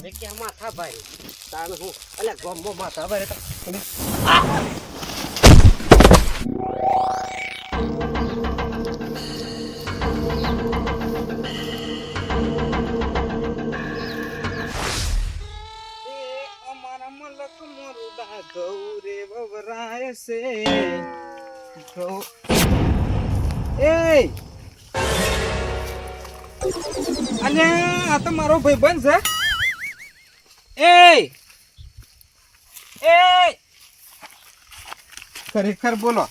કે માથા ભાઈ તાણ હું અલ્યા ગોમો માથા ભાઈ અમારા મલક મોરુડા ગૌરે વવરાય છે એ અલ્યા આ તો મારો ભાઈબંધ છે એ ખરેખર બોલો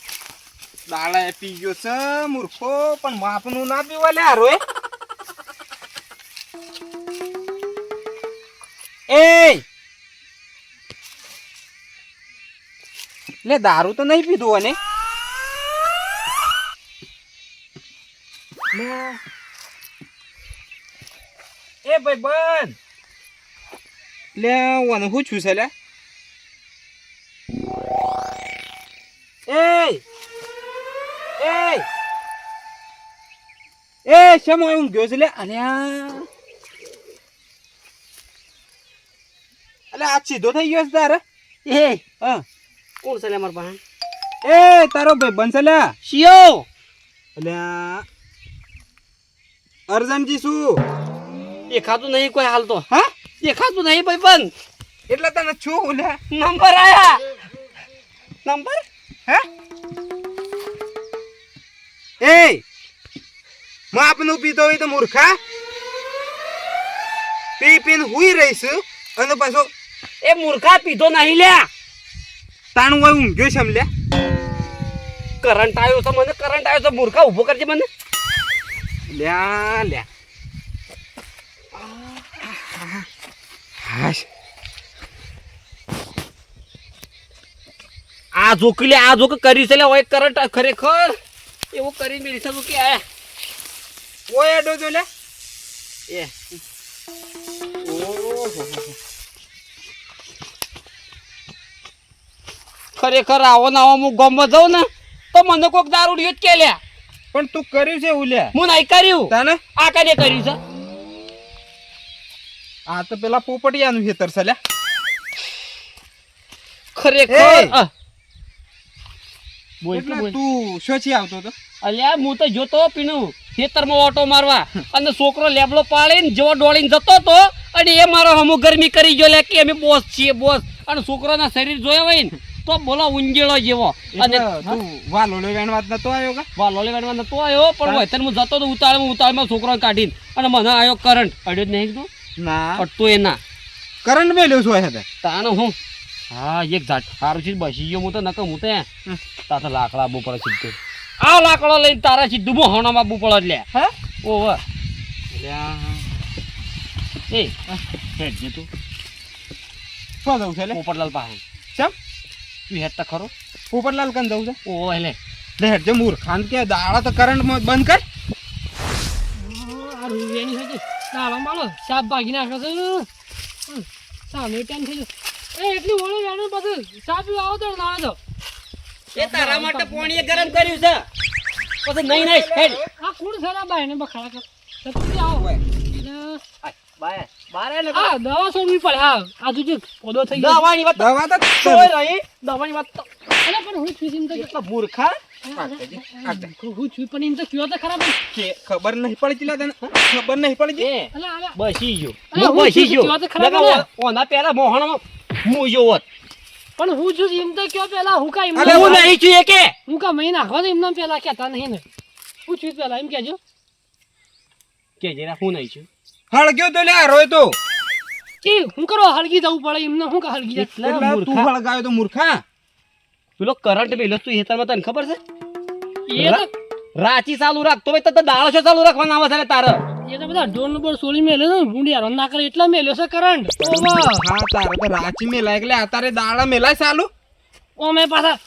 દાડા પી ગયો છે મૂર્ખો પણ માપનું ના પીવા લે હારો લે દારૂ તો નહીં પીધું અને એ ભાઈ બન લે વાનું હું છું છે લે એ શેમ હું ગયો છે લે અલ્યા અલે આ સીધો થઈ ગયો છે તારે હા કોણ છે લે માર પાસે એ તારો ભાઈ બનશે લે શિયો અલ્યા અર્જનજી શું દેખાતું નહીં કોઈ હાલ તો હા દેખાતું નહીં ભાઈ પણ એટલે તને છું લે નંબર આયા નંબર હે એ માપનું પીતો હોય તો મૂર્ખા પી પીને હુઈ રહીશું અને પાછો એ મૂર્ખા પીધો નહીં લ્યા તાણું હોય ઊંઘ્યો છે લે કરંટ આવ્યો તો મને કરંટ આવ્યો તો મૂર્ખા ઊભો કરજે મને લ્યા લ્યા હાશ આ જોકી લે આ જોક કરી છે લે ઓય કરંટ ખરેખર એવું કરી મેરી છે કે આયા ઓય અડો જો લે એ ઓહો ખરેખર આવો ના આવો હું ગમવા જાઉં ને તો મને કોઈક દારૂડિયો જ કે લ્યા પણ તું કર્યું છે એવું લે હું નહીં કર્યું તાને આ કને કર્યું છે આ તો પેલા પોપટિયાનું ખેતર છે લે ખરેખર બોલ એટલે બોલ તું શોથી આવતો તો અલ્યા હું તો જોતો પીનું ખેતરમાં ઓટો મારવા અને છોકરો લેબલો પાડીને જેવો દોડીને જતો તો અને એ મારો હમુ ગરમી કરી ગયો લે કે અમે બોસ છીએ બોસ અને છોકરાના શરીર જોયા હોય ને તો બોલો ઉંજેળો જેવો અને તું વાલોડે વેણવાત નતો આવ્યો કે વાલો લેવાનો નતો આવ્યો પણ હોય તને હું જતો તો ઉતાળમાં છોકરાને કાઢીને અને મને આવ્યો કરંટ અડ્યો જ નહીં કીધું ના અટતો એ ના કરંટ મેલ્યો છું હે તાનો હું હા એક ઝાટ સારું છે બસી ગયો હું તો નકમ હું તો તા તો લાકડા આપવું પડે સીધું આ લાકડો લઈને તારા સીધું મોહણામાં આપવું પડે લે હે ઓવ અલ્યા એ હેડ જે તું શું જવું છે લે પોપટલાલ પાસે ચમ તું હેડ તા ખરો પોપટલાલ કન જવું છે ઓવ એટલે લે હેડ જે મૂર્ખાન કે દાડા તો કરંટ માં બંધ કર આ રૂપિયાની છે દાડો માલો સાપ ભાગી નાખે છે સામે ટાઈમ થઈ ગયો એ એટલી ઓળો જાણે બધું સાપ આવો તો નાળે તો એ તારા માટે પાણી ગરમ કર્યું છે પછી નહીં નહીં હેડ આ કોણ છે આ બાય ને બખાડા કર તમે આવો બાય બારે ને આ દવા સોડવી પડે હા આ જો પોદો થઈ ગયો દવાની વાત દવા તો તોય રહી દવાની વાત તો અરે પણ હું છું એમ તો એટલા મૂર્ખા હું છું પણ એમ તો કયો તો ખરાબ કે ખબર નહીં પડી લા તને ખબર નહીં પડી એ અલે અલે બસી ગયો અરે હું હું બસી શું ગયો કહેવા તો ખરાબ નકર ને? ઓના પહેલા મોહણમાં હું જો હોત પણ હું છું એમ તો કયો પેલા હું કા એમ અરે હું નહીં છું કે હું કા મહિના નાખવા દે એમને પેલા કહેતા નહીં ને હું છું પેલા એમ કહેજો જરા હું નહીં છું હળગ્યો તો લે રોય તો કે હું કરો હળગી જવું પડે એમને હું કા હળગી જાય એટલા એટલે તું મૂર્ખા હળગાયો તો મૂર્ખા પેલો કરંટ મેલો તું હેતરમાં તને ખબર છે એ તો રાચી ચાલુ રાખતો ભાઈ તો દાળો છો ચાલુ રાખવાના આવે છે તારે એ તો બધા ઢોલ બોલ સોળી મેલે છે ભૂંડિયારો ના કરે એટલા મેલ્યો છે કરંટ હા તારે તો રાચી મેલાય એટલે અત્યારે દાડા મેલાય ચાલુ ઓ મેં પાછા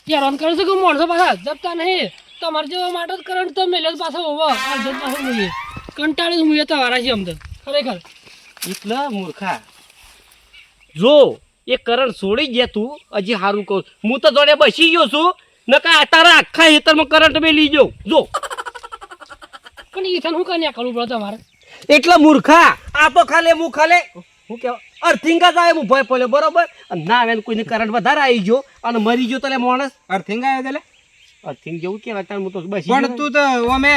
હેરાન કરું છું કે માણસો પાછા જપતા નહીં તમારે જેવા માટે જ કરંટ તો મેલ્યો પાછો હોવો આ જત પાછો મૂઈએ કંટાળી મૂઈએ તો વારા છે આમ તો ખરેખર એટલા મૂર્ખા જો એ કરંટ છોડી ગયા તું હજી સારું કહું હું તો જોડે બસી ગયો છું નકા તારા આખા હેતરમાં કરંટ મેલી ગયો જો પણ એ શું કન્યા કરવું પડે તમારે એટલા મૂર્ખા આ તો ખાલે હું ખાલે હું કેવા અર્થિંગ જ આવે હું ભય પડ્યો બરોબર અને ના આવે ને કોઈને કરંટ વધારે આવી ગયો અને મરી ગયો તો લે માણસ અર્થિંગ આવ્યો એટલે અર્થિંગ જેવું કેવાય તાર હું તો બસ પણ તું તો ઓમે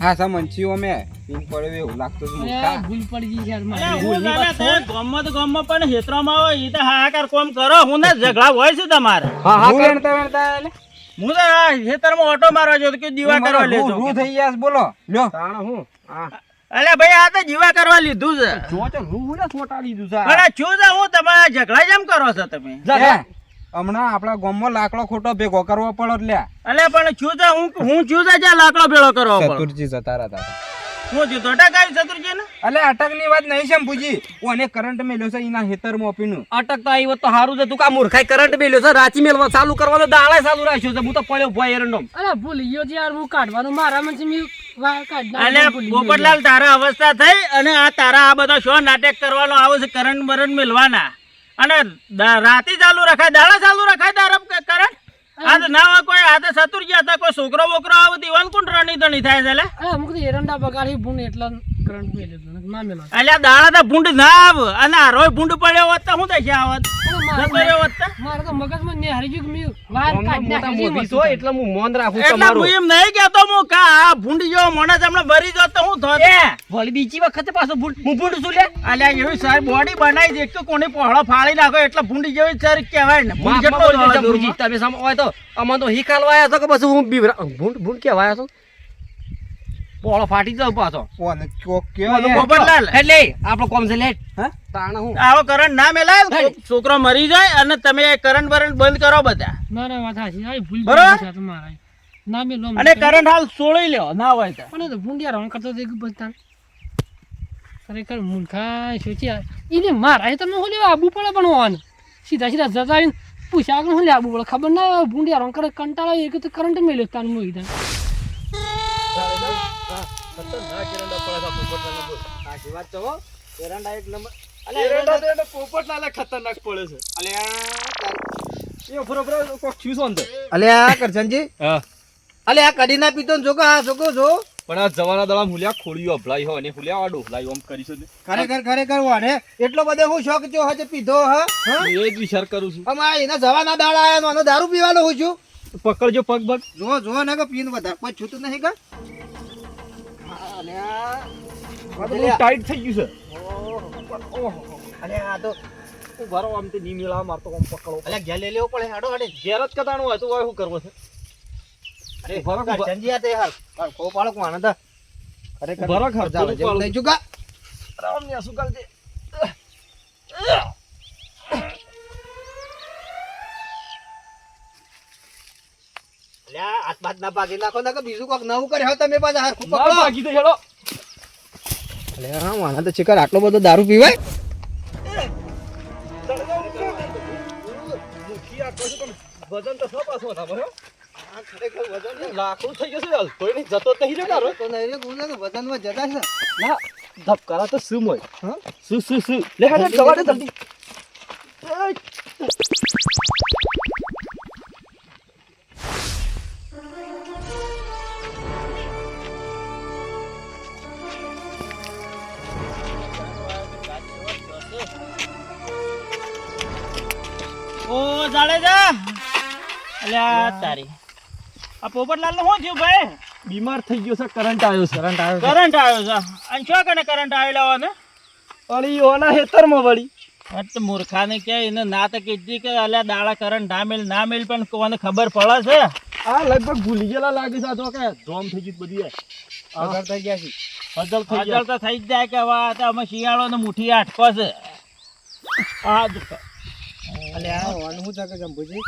હા સમજી ઓમે પિંક પડ્યો એવું લાગતું હતું અરે મોટા. ભૂલ પડી ગઈ છે યાર મારી. અરે હું જાણે તે ગામમાં તો ગામમાં પણ હેતરામાં આવો ઈ તો હાહાકાર કોમ કરો હું ને ઝઘડા હોય છે તમારે હા હા હું કર. વેણતા વેણતા એટલે હું તો આ હેતરમાં ઓટો મારવા જો કે દીવા કરવા લેજો રૂ થઈ ગયા છે, બોલો લ્યો તાણ હું હા અલે ભાઈ આ તો જીવા કરવા લીધું છે જો તો રૂ ને છોટા લીધું છે પણ આ છું છે હું તમારા ઝઘડા જેમ કરો છો તમે જા. એ, હમણાં આપણા ગામમાં લાકડો ખોટો ભેગો કરવો પડો એટલે અલે પણ છું છે હું છું છે જ્યાં લાકડો ભેળો કરવો પડે ચતુરજી જતા રહ્યા હું છું તો ટકાવી ચતુરજી ને એટલે અટકની વાત નહીં શંભુજી ઓને કરંટ મેલ્યો છે એના ખેતરમાં ઓપીનું અટક તો આવ્યો તો સારું છે તું કા મૂર્ખાઈ કરંટ મેલ્યો છે રાચી મેલવા ચાલુ કરવાનો દાળે ચાલુ રાખ્યો છે હું તો પડ્યો ભય એરંડો અરે ભૂલી ગયો છે યાર હું કાઢવાનું મારા મને મેં કાઢ અલે પોપટલાલ તારા અવસ્થા થઈ અને આ તારા આ બધો શો નાટક કરવાનો આવે છે કરંટ બરંટ મેલવાના અને રાતે ચાલુ રખાય દાડા ચાલુ રખાય તારા કરંટ આ તો ના હોય કોઈ આ તો ચતુરજી હતા કોઈ છોકરો બોકરો આવે દીવાન કોણ રણી ધણી થાય છે લે અરે અમુક તો એરંડા બગાડી ભૂણ એટલા કરંટ મેં લીધું ના મેલો અલ્યા દાડા તો ભૂંડ ના આવે અને આ રોય ભૂંડ પડ્યો હોત તો શું થશે આવત જતો રહ્યો હોત તો મારે તો મગજમાં ને હારી ગયું કે મેં વાર મોટા કાઢી નાખી મોભી છો એટલે હું મોન રાખું એટલે તમારું હું એમ નહીં કહેતો હું કા આ ભૂંડ જેવો માણસ હમણાં મરી જાત તો હું થોત વળી બીજી વખતે પાછો હું ભૂંડ છું લે અલ્યા એવી સારી બોડી બનાવી દે કે કોની પહોળો ફાળી નાખો એટલે ભૂંડી જેવી સારી કહેવાય ને ભૂંડ જેટલો માફમાં બોલી દોડે દેજો દૂરમાં. ભૂજી. તમે સામે હોય તો આમાં તો હિકાલવા આવ્યા છો કે પછી હું બીવરા ભૂંડ ભૂંડ કેવા આવ્યા છો પોળો ફાટી જાવ પાછો ઓને ચોક તો કેવાય પોપટલાલ એટલે આપણો કોમ છે લેટ હા? તાણ હું આવો કરંટ ના મેલાય છોકરો મરી જાય અને તમે કરંટ બરંટ બંધ કરો બધા ના ના વાત સાચી આ ભૂલ બરોબર? પડી ગઈ છે મારા ના મેલો અને કરંટ હાલ છોડી લ્યો ના હોય તો પણ એ તો ભૂંડિયા રણ કરતો તો એક બચતા ખરેખર મૂર્ખા સોચ્યા એને મારા તમે હું લેવા આબુ પડે પણ હોવાનું સીધા સીધા જતા આવીને પૂછ્યા આગળ હું લે આબુ પડે ખબર ના આવે ભૂંડિયા રણ કરે કંટાળો એક તો કરંટ મેલ્યો તાન મોઈ દે અલ્યા કરશનજી અલે આ કઢી ના પીતો ને જોકો આ જોકો જો પણ આ જવાના દળા હુલ્યા ખોળ્યું અભલાઈ હોય અને હુલ્યા આડો હુલાઈ ઓમ કરીશું ને ખરેખર ખરેખર વાને એટલો બધો હું શોખ જો હજે પીધો હા હું એ જ વિચાર કરું છું અમાર એના જવાના દાડા આયા નો દારૂ પીવાનો હું છું પકડજો પગ પગ જો જો ને કે પીન વધારે કોઈ છૂટું નહીં કા અલ્યા ટાઈટ થઈ ગયું છે અલ્યા આ તો ઉભારો આમ તે ની મેળા મારતો આમ પકડો અલ્યા ઘેર લઈ લેવો પડે હાડો હાડે ઘેર જ કતાણું હોય તો હવે શું કરવો છે અરે ઉભારો કરશનજી આ તે હાલ કો પાળો કોણ હતા ખરેખર ઉભારો ખર જાવ જેવું નહીં ચૂકા રામ ને શું કરજે અલ્યા હાથ બાત ના ભાગી નાખો ને કે બીજું કોક નવું કરે હવે તમે પાછા હરખું ના પકડો ભાગી દે હેડો અલ્યા હા વાના તો ચિકર આટલો બધો દારૂ પીવાય વજન તો સો પાછો હતા બરો આ ખરેખર વજન લાકડું થઈ જશે હાલ કોઈ નહીં જતો જ નહીં રે તારો તો નહીં રે ગુના તો વજનમાં જતા છે ના ધબકારા તો શું મોય હા શું લે હેડ જવા દે જલ્દી ઓ જાડેજા અલ્યા તારી આ પોપટલાલ નું શું થયું ભાઈ બીમાર થઈ ગયો છે કરંટ આવ્યો છે કરંટ આવ્યો કરંટ આવ્યો છે અને શું કને કરંટ આવેલો હોય ને વળી ઓના હેતરમાં વળી તો મૂર્ખાને કે એને ના તો કીધી કે અલ્યા દાડા કરંટ ના મેલ પણ કોને ખબર પડે છે આ લગભગ ભૂલી ગયેલા લાગે છે આ તો કે જોમ થઈ ગયું બધું અગર થઈ ગયા છે હજલ થઈ હાજર તો થઈ જ જાય કે હવે આ તો અમે શિયાળો ને મુઠ્ઠી આટકો છે આ અલ્યા વાનું હું ચાકે જંબુજી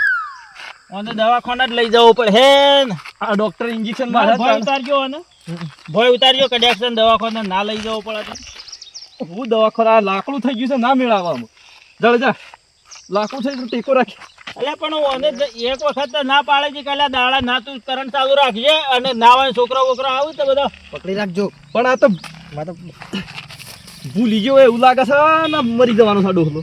મને દવાખાને જ લઈ જવું પડે હે ને આ ડોક્ટર ઇન્જેક્શન ભય મારે ઉતારજો ને ભય ઉતારજો કે ડેક્શન દવાખાને ના લઈ જવું પડે તો. હું દવાખાના આ લાકડું થઈ ગયું છે ના મેળાવામાં જળ જા લાકડું થઈ ગયું ટેકો રાખી અલ્યા પણ ઓને એક વખત તો ના પાડે છે કે અલ્યા દાડા ના તું કરંટ ચાલુ રાખજે અને ના હોય છોકરો બોકરો આવે તો બધા પકડી રાખજો પણ આ તો માં તો ભૂલી ગયો એવું લાગે છે ને મરી જવાનો છે ડોહલો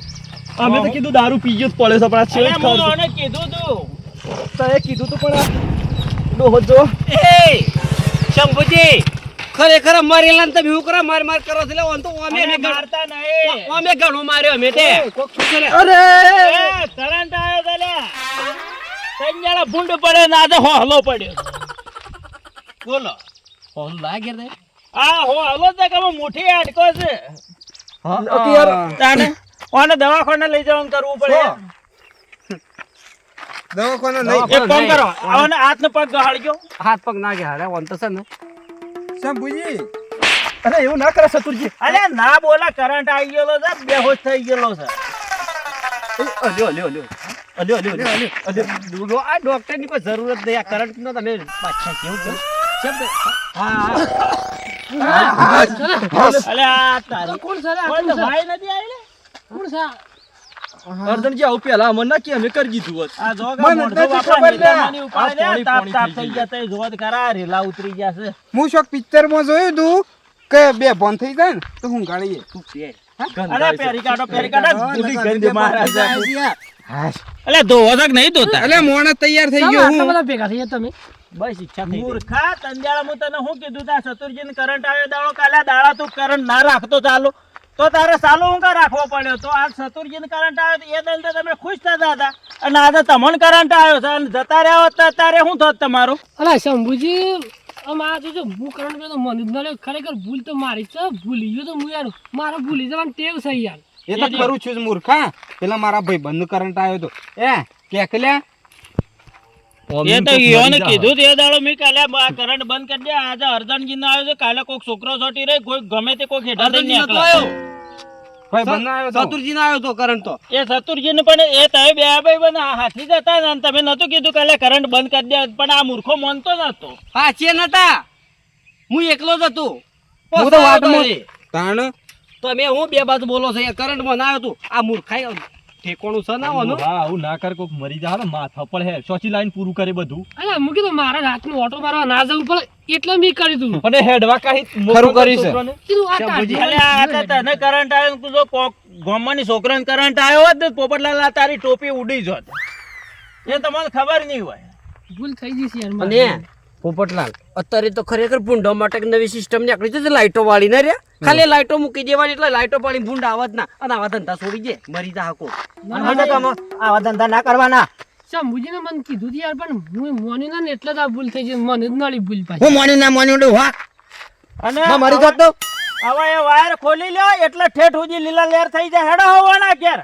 અમે તો કીધું દારૂ પી ગયો જ પડે છે પણ આ છેલ્લે જ અલ્યા હું ખબર ઓને કીધું તું તો એ કીધું તું પણ આ ડોહો જો એ શંભુજી ખરેખર મરેલા ને તમે શું કરો માર માર કરો છો એટલે ઓન તો અમે અમે મારતા નહીં. અમે ઘણો માર્યો અમે તે કોક શું કરે? એ, કરંટ આવ્યો તો લ્યા. ત્રણ જણા ભૂંડ પડે ને આજે હોહલો પડ્યો. બોલો ફોન લાગે રે આ હોહલો તો કે મોટી હાડકો છે. અત્યારે તાને ઓને દવાખાને લઈ જવાનું કરવું પડે. દવાખાને નહીં એક કામ કરો, આને હાથ ને પગ ગહાડજો. હાથ પગ નાગે હારે ઓન તો છે ને શંભુજી અરે એવું ના કરે સતુરજી. અરે ના બોલા, કરંટ આવી ગયેલો છે, બેહોશ થઈ ગયેલો છે. આ ડોક્ટર ની કોઈ જરૂરત નહીં આ કરંટ નો તમે પાછા કેવું કરો અલે આ તારી કોણ સર કોઈ તો ભાઈ નથી આવી લે. કોણ સર અર્જનજી આવું પેલા અમને ના કે અમે કરી દીધું હોત. આ જો કે મને મોઢું નથી બાપા ખબર લે. નેતામાંની ઉપાડે લે, આ તાપ પાણી તાપ થઈ થઈ ગયા તઈ જોત ખરા, રેલા ઉતરી ગયા છે. હું શોક પિક્ચર માં જોયું તું કે બે બોન થઈ જાય ને તો હું ગાડીએ તું પેર અરે પેરી કાઢો, બુદ્ધિ ગંધ મહારાજ. હાશ. અલે ધોવો છે કે નહીં ધોતા? એટલે મોણા તૈયાર થઈ તમે ગયો આટલા હું બધા ભેગા થઈ ગયા તમે બસ ઈચ્છા થઈ ગઈ. મૂર્ખા તંજાળા, હું તને શું કીધું તા સતુરજીને કરંટ આવ્યો દાડો કાલે દાડા તું કરંટ ના રાખતો ચાલુ તો તારે ચાલુ હું કા રાખવો પડ્યો? તો આ સતુરજીને કરંટ આવ્યો તો એ દંડે તમે ખુશ થતા હતા, અને આજે તમને કરંટ આવ્યો છે અને જતા રહ્યા હોત તો અત્યારે શું થોત તમારું? અલા શંભુજી આમ આ જો હું કરંટ તો મને જ ન લે ખરેખર ભૂલ તો મારી છે ભૂલી ગયો તો હું યાર મારે ભૂલી જવાનું ટેવ છે યાર એ તો ખરું છું જ મૂર્ખા. પેલા મારા ભાઈ બંધ કરંટ આવ્યો તો કેકલ્યા એ તો ઈયોને કીધું તે દાડો મેં કાલે આ કરંટ બંધ કરી દે, આજે અર્જનજી આવ્યો છે, કાલે કોઈક છોકરો છોટી રહે, કોઈ ગમે તે કોઈ હેઠા થઈને અર્જુનજી નતો નીકળે. આવ્યો. ભાઈ બંધ આવ્યો તો ચતુરજી ના આવ્યો તો કરંટ તો એ સતુરજીને પણ એ તમે બે ભાઈ બને હાથી જતા ને, અને તમે નતું કીધું કાલે કરંટ બંધ કરી દે, પણ આ મૂર્ખો માનતો નતો. પાછે નતા હું એકલો જ હતો હું તો વાતમાં તાણ તમે હું બે બાજુ બોલો છો કરંટ માં ના આવ્યો તું આ મૂર્ખાઈ ઠેકોણું છે ના ઓનું હા આવું ના કર, કોક મરી જા માથા પર હે સોચી લાઈન પૂરું કરે બધું. અલા હું કીધું મારા રાતનું ઓટો મારવા ના જવું પડે એટલે મેં કરી દીધું અને હેડવા કાંઈ ખરું કર્યું છે. કીધું આ કાઢી અલે આ તો તને કરંટ આવ્યો ને તું જો કોક ગામમાંની છોકરાને કરંટ આવ્યો હોત ને પોપટલાલ આ તારી ટોપી ઉડી જોત. એ તમને ખબર નહીં હોય. ભૂલ થઈ જશે યાર અને મારી. પોપટલાલ અત્યારે તો ખરેખર ભૂંડો માટે એક નવી સિસ્ટમ નીકળી છે લાઈટો વાળી ને રે ખાલી લાઈટો મૂકી દેવાની એટલે લાઈટો પાડી ભૂંડ આવત ના અને આવા ધંધા છોડી દે મરી જા હકો આવા ધંધા ના કરવાના. શંભુજીને મને કીધું હતું યાર પણ હું મોની ના ને એટલે જ આ ભૂલ થઈ છે મને જ નળી ભૂલ પાછી હું મોની ના મોની હા અને મારી જાત તો હવે એ વાયર ખોલી લ્યો એટલે ઠેઠ સુધી લીલા લેર થઈ જાય. હેડો હોવાના ઘેર.